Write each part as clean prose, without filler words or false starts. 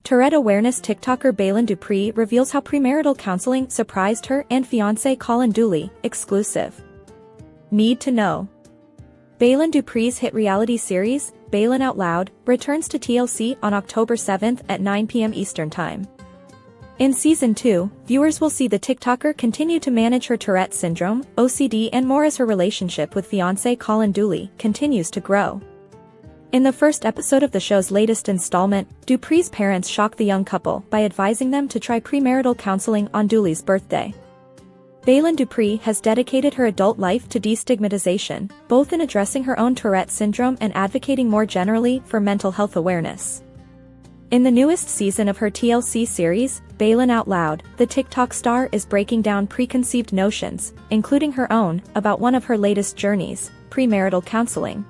Tourette awareness TikToker Baylen Dupree reveals how premarital counseling surprised her and fiancé Colin Dooley, exclusive. Need to know. Baylen Dupree's hit reality series, Baylen Out Loud, returns to TLC on October 7th at 9 p.m. Eastern Time. In Season 2, viewers will see the TikToker continue to manage her Tourette syndrome, OCD and more as her relationship with fiancé Colin Dooley continues to grow. In the first episode of the show's latest installment, Dupree's parents shock the young couple by advising them to try premarital counseling on Dooley's birthday. Baylen Dupree has dedicated her adult life to destigmatization, both in addressing her own Tourette syndrome and advocating more generally for mental health awareness. In the newest season of her TLC series, Baylen Out Loud, the TikTok star is breaking down preconceived notions, including her own, about one of her latest journeys, premarital counseling.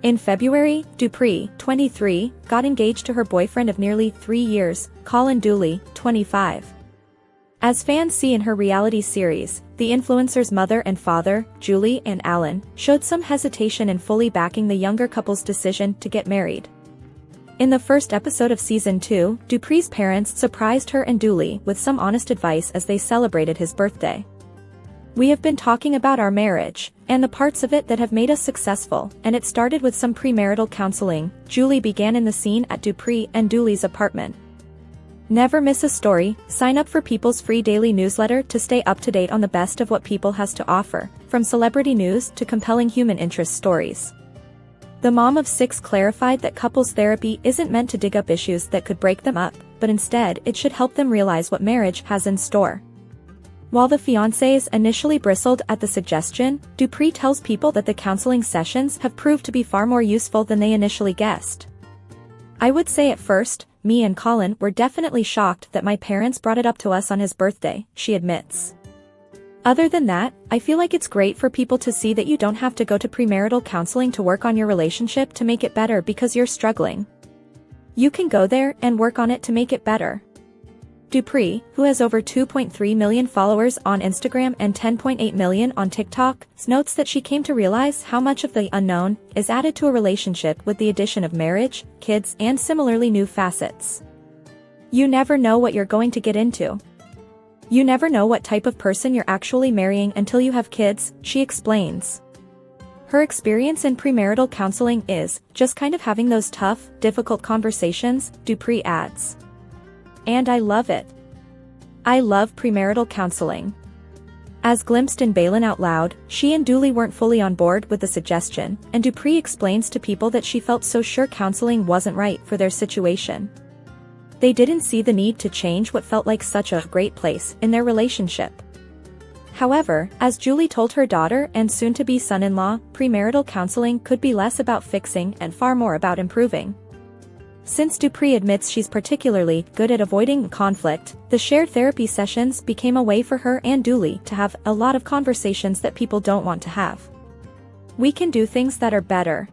In February, Dupree, 23, got engaged to her boyfriend of nearly 3 years, Colin Dooley, 25. As fans see in her reality series, the influencer's mother and father, Julie and Alan, showed some hesitation in fully backing the younger couple's decision to get married. In the first episode of Season 2, Dupree's parents surprised her and Dooley with some honest advice as they celebrated his birthday. "We have been talking about our marriage, and the parts of it that have made us successful, and it started with some premarital counseling," Julie began in the scene at Dupree and Dooley's apartment. Never miss a story. Sign up for People's free daily newsletter to stay up to date on the best of what People has to offer, from celebrity news to compelling human interest stories. The mom of 6 clarified that couples therapy isn't meant to dig up issues that could break them up, but instead it should help them realize what marriage has in store. While the fiancés initially bristled at the suggestion, Dupree tells People that the counseling sessions have proved to be far more useful than they initially guessed. "I would say at first, me and Colin were definitely shocked that my parents brought it up to us on his birthday," she admits. "Other than that, I feel like it's great for people to see that you don't have to go to premarital counseling to work on your relationship to make it better because you're struggling. You can go there and work on it to make it better." Dupree, who has over 2.3 million followers on Instagram and 10.8 million on TikTok, notes that she came to realize how much of the unknown is added to a relationship with the addition of marriage, kids, and similarly new facets. "You never know what you're going to get into. You never know what type of person you're actually marrying until you have kids," she explains. Her experience in premarital counseling is just kind of having those tough, difficult conversations, Dupree adds. "And I love it. I love premarital counseling." As glimpsed in Baylen Out Loud, she and Dooley weren't fully on board with the suggestion, and Dupree explains to People that she felt so sure counseling wasn't right for their situation. They didn't see the need to change what felt like such a great place in their relationship. However, as Julie told her daughter and soon-to-be son-in-law, premarital counseling could be less about fixing and far more about improving. Since Dupree admits she's particularly good at avoiding conflict, the shared therapy sessions became a way for her and Dooley to have a lot of conversations that people don't want to have. "We can do things that are better.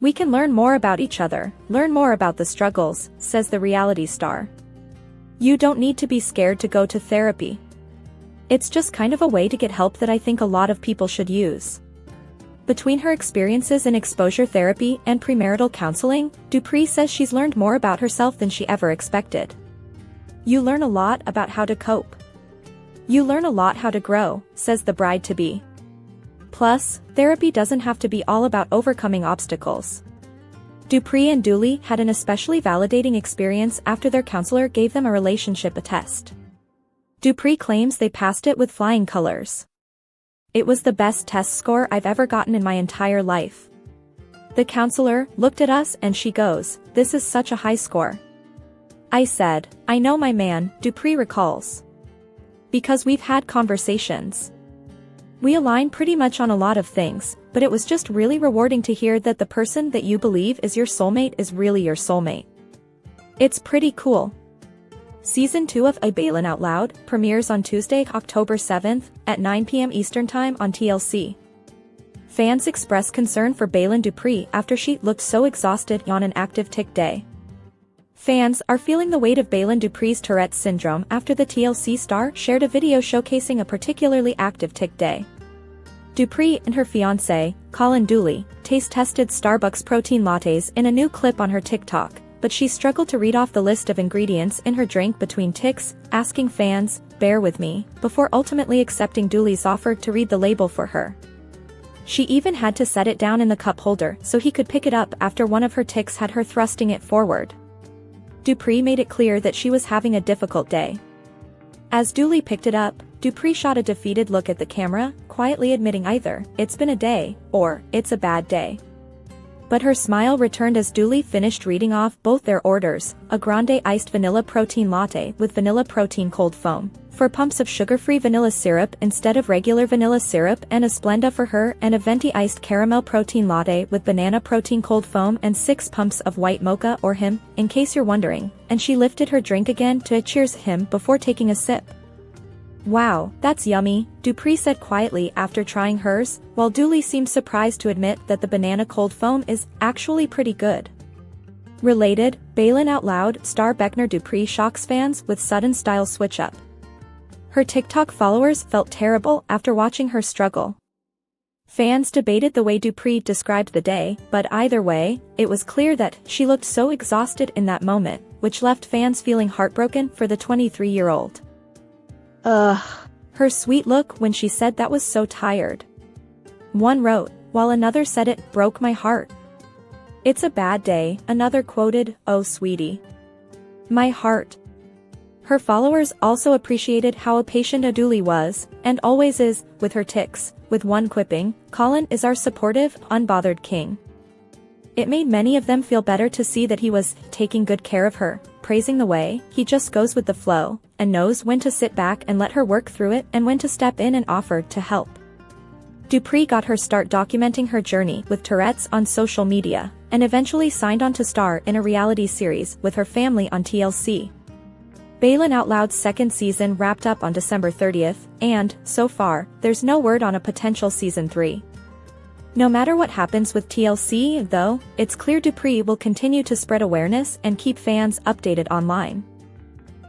We can learn more about each other, learn more about the struggles," says the reality star. "You don't need to be scared to go to therapy. It's just kind of a way to get help that I think a lot of people should use." Between her experiences in exposure therapy and premarital counseling, Dupree says she's learned more about herself than she ever expected. "You learn a lot about how to cope. You learn a lot how to grow," says the bride-to-be. Plus, therapy doesn't have to be all about overcoming obstacles. Dupree and Dooley had an especially validating experience after their counselor gave them a relationship test. Dupree claims they passed it with flying colors. "It was the best test score I've ever gotten in my entire life. The counselor looked at us and she goes, 'This is such a high score.' I said, 'I know my man,'" Dupree recalls. "Because we've had conversations. We align pretty much on a lot of things, but it was just really rewarding to hear that the person that you believe is your soulmate is really your soulmate. It's pretty cool." Season 2 of Baylen Out Loud premieres on Tuesday, October 7th, at 9 p.m. Eastern Time on TLC. Fans express concern for Baylen Dupree after she looked so exhausted on an active tick day. Fans are feeling the weight of Baylen Dupree's Tourette syndrome after the TLC star shared a video showcasing a particularly active tick day. Dupree and her fiancé, Colin Dooley, taste-tested Starbucks protein lattes in a new clip on her TikTok, but she struggled to read off the list of ingredients in her drink between tics, asking fans, "Bear with me," before ultimately accepting Dooley's offer to read the label for her. She even had to set it down in the cup holder so he could pick it up after one of her tics had her thrusting it forward. Dupree made it clear that she was having a difficult day. As Dooley picked it up, Dupree shot a defeated look at the camera, quietly admitting either, "It's been a day," or, "It's a bad day." But her smile returned as Dooley finished reading off both their orders, a grande iced vanilla protein latte with vanilla protein cold foam, 4 pumps of sugar-free vanilla syrup instead of regular vanilla syrup, and a Splenda for her, and a venti iced caramel protein latte with banana protein cold foam, and 6 pumps of white mocha or him, in case you're wondering, and she lifted her drink again to cheers him before taking a sip. "Wow, that's yummy," Dupree said quietly after trying hers, while Dooley seemed surprised to admit that the banana cold foam is actually pretty good. Related, Baylen Out Loud Star.Baylen Dupree shocks fans with sudden style switch-up. Her TikTok followers felt terrible after watching her struggle. Fans debated the way Dupree described the day, but either way, it was clear that she looked so exhausted in that moment, which left fans feeling heartbroken for the 23-year-old. Her sweet look when she said that was so tired. One wrote, while another said it broke my heart. "It's a bad day," another quoted, "Oh sweetie. My heart." Her followers also appreciated how patient Dooley was, and always is, with her tics, with one quipping, "Colin is our supportive, unbothered king." It made many of them feel better to see that he was taking good care of her, praising the way he just goes with the flow, and knows when to sit back and let her work through it and when to step in and offer to help. Dupree got her start documenting her journey with Tourette's on social media, and eventually signed on to star in a reality series with her family on TLC. Baylen Out Loud's second season wrapped up on December 30th, and, so far, there's no word on a potential season 3. No matter what happens with TLC, though, it's clear Dupree will continue to spread awareness and keep fans updated online.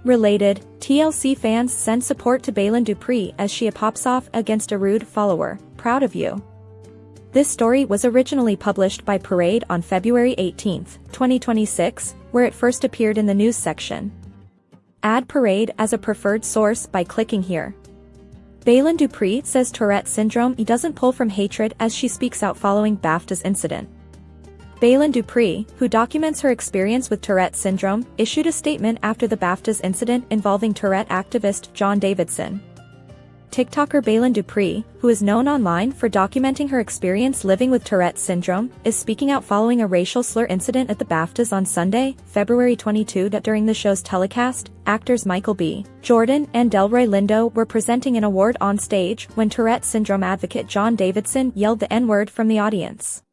Related, TLC fans send support to Baylen Dupree as she pops off against a rude follower, "Proud of you." This story was originally published by Parade on February 18, 2026, where it first appeared in the news section. Add Parade as a preferred source by clicking here. Baylen Dupree says Tourette syndrome doesn't pull from hatred as she speaks out following BAFTA's incident. Baylen Dupree, who documents her experience with Tourette syndrome, issued a statement after the BAFTA's incident involving Tourette activist John Davidson. TikToker Baylen Dupree, who is known online for documenting her experience living with Tourette syndrome, is speaking out following a racial slur incident at the BAFTAs on Sunday, February 22. During the show's telecast, actors Michael B. Jordan and Delroy Lindo were presenting an award on stage when Tourette syndrome advocate John Davidson yelled the N-word from the audience.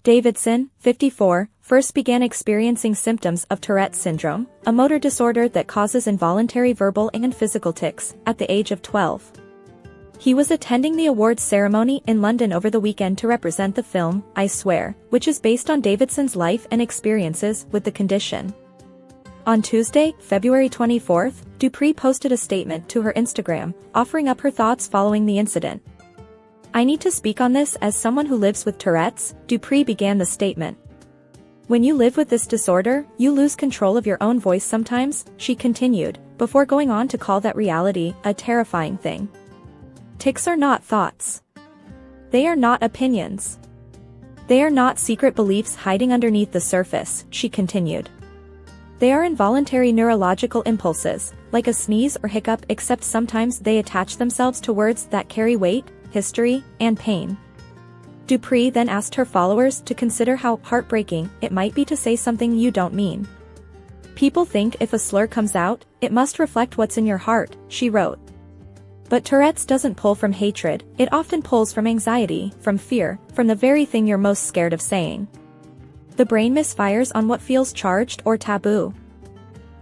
Davidson, 54, first began experiencing symptoms of Tourette syndrome, a motor disorder that causes involuntary verbal and physical tics, at the age of 12. He was attending the awards ceremony in London over the weekend to represent the film, I Swear, which is based on Davidson's life and experiences with the condition. On Tuesday, February 24, Dupree posted a statement to her Instagram, offering up her thoughts following the incident. "I need to speak on this as someone who lives with Tourette's," Dupree began the statement. "When you live with this disorder, you lose control of your own voice sometimes," she continued, before going on to call that reality a terrifying thing. "Tics are not thoughts. They are not opinions. They are not secret beliefs hiding underneath the surface," she continued. "They are involuntary neurological impulses, like a sneeze or hiccup, except sometimes they attach themselves to words that carry weight, history, and pain." Dupree then asked her followers to consider how heartbreaking it might be to say something you don't mean. "People think if a slur comes out, it must reflect what's in your heart," she wrote. But Tourette's doesn't pull from hatred, it often pulls from anxiety, from fear, from the very thing you're most scared of saying. The brain misfires on what feels charged or taboo.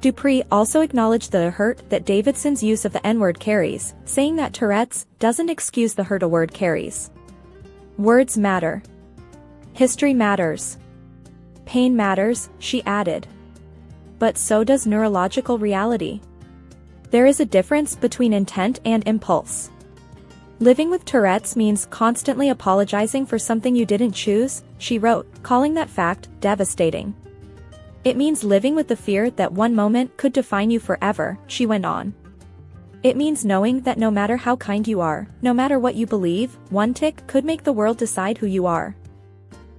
Dupree also acknowledged the hurt that Davidson's use of the N-word carries, saying that Tourette's doesn't excuse the hurt a word carries. "Words matter. History matters. Pain matters," she added. "But so does neurological reality. There is a difference between intent and impulse. Living with Tourette's means constantly apologizing for something you didn't choose," she wrote, calling that fact devastating. It means living with the fear that one moment could define you forever, she went on. It means knowing that no matter how kind you are, no matter what you believe, one tick could make the world decide who you are.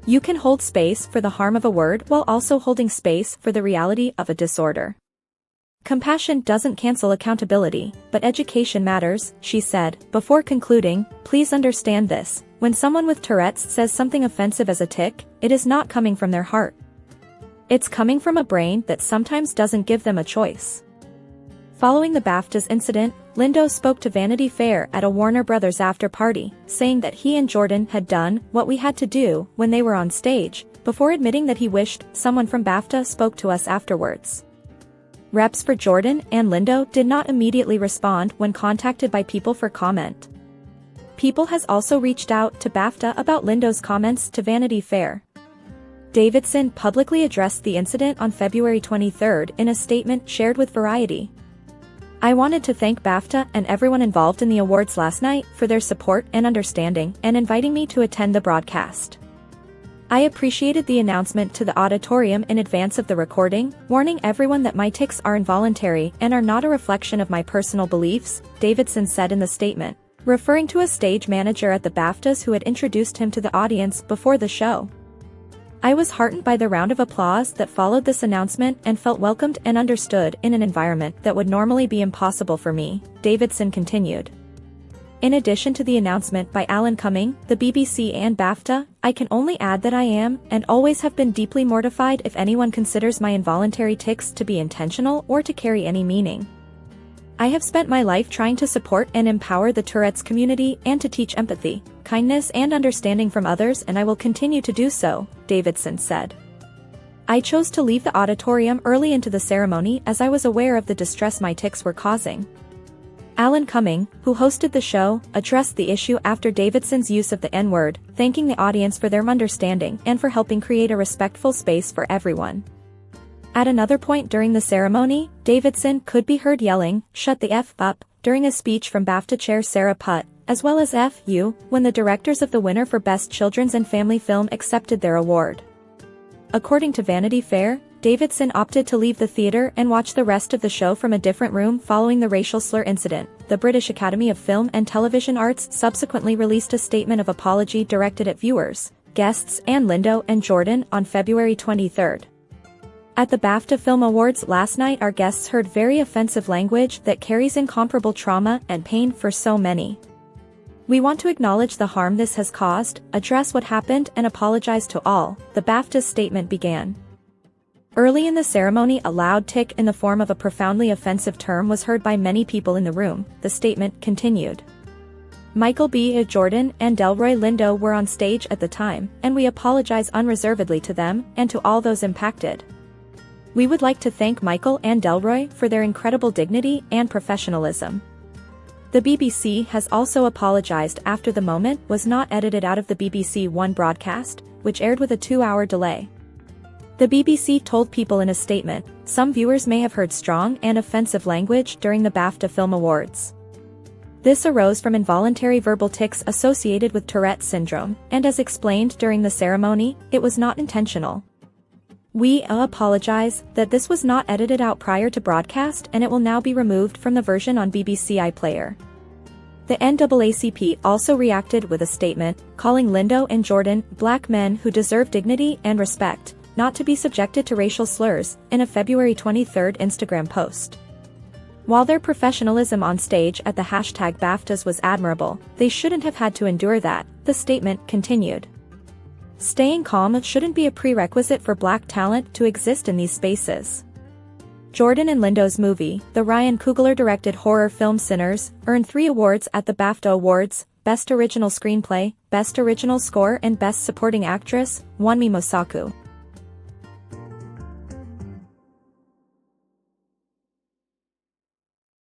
You can hold space for the harm of a word while also holding space for the reality of a disorder. Compassion doesn't cancel accountability, but education matters, she said, before concluding, please understand this, when someone with Tourette's says something offensive as a tick, it is not coming from their heart. It's coming from a brain that sometimes doesn't give them a choice. Following the BAFTAs incident, Lindo spoke to Vanity Fair at a Warner Brothers after-party, saying that he and Jordan had done what we had to do when they were on stage, before admitting that he wished someone from BAFTA spoke to us afterwards. Reps for Jordan and Lindo did not immediately respond when contacted by People for comment. People has also reached out to BAFTA about Lindo's comments to Vanity Fair. Davidson publicly addressed the incident on February 23 in a statement shared with Variety. I wanted to thank BAFTA and everyone involved in the awards last night for their support and understanding and inviting me to attend the broadcast. I appreciated the announcement to the auditorium in advance of the recording, warning everyone that my tics are involuntary and are not a reflection of my personal beliefs, Davidson said in the statement, referring to a stage manager at the BAFTAs who had introduced him to the audience before the show. I was heartened by the round of applause that followed this announcement and felt welcomed and understood in an environment that would normally be impossible for me, Davidson continued. In addition to the announcement by Alan Cumming, the BBC and BAFTA, I can only add that I am, and always have been deeply mortified if anyone considers my involuntary tics to be intentional or to carry any meaning. I have spent my life trying to support and empower the Tourette's community and to teach empathy, kindness and understanding from others, and I will continue to do so, Davidson said. I chose to leave the auditorium early into the ceremony as I was aware of the distress my tics were causing. Alan Cumming, who hosted the show, addressed the issue after Davidson's use of the N-word, thanking the audience for their understanding and for helping create a respectful space for everyone. At another point during the ceremony, Davidson could be heard yelling, "Shut the F up," during a speech from BAFTA chair Sarah Putt, as well as "F you," when the directors of the winner for Best Children's and Family Film accepted their award. According to Vanity Fair, Davidson opted to leave the theater and watch the rest of the show from a different room following the racial slur incident. The British Academy of Film and Television Arts subsequently released a statement of apology directed at viewers, guests, and Lindo and Jordan on February 23. At the BAFTA Film Awards last night, our guests heard very offensive language that carries incomparable trauma and pain for so many. We want to acknowledge the harm this has caused, address what happened, and apologize to all, the BAFTA statement began. Early in the ceremony, a loud tick in the form of a profoundly offensive term was heard by many people in the room, the statement continued. Michael B. Jordan and Delroy Lindo were on stage at the time, and we apologize unreservedly to them and to all those impacted. We would like to thank Michael and Delroy for their incredible dignity and professionalism. The BBC has also apologized after the moment was not edited out of the BBC One broadcast, which aired with a 2-hour delay. The BBC told People in a statement, some viewers may have heard strong and offensive language during the BAFTA Film Awards. This arose from involuntary verbal tics associated with Tourette syndrome, and as explained during the ceremony, it was not intentional. We apologize that this was not edited out prior to broadcast and it will now be removed from the version on BBC iPlayer. The NAACP also reacted with a statement, calling Lindo and Jordan black men who deserve dignity and respect, not to be subjected to racial slurs, in a February 23 Instagram post. While their professionalism on stage at the #BAFTAs was admirable, they shouldn't have had to endure that, the statement continued. Staying calm shouldn't be a prerequisite for black talent to exist in these spaces. Jordan and Lindo's movie, the Ryan Coogler-directed horror film Sinners, earned 3 awards at the BAFTA Awards: Best Original Screenplay, Best Original Score and Best Supporting Actress, Wunmi Mosaku.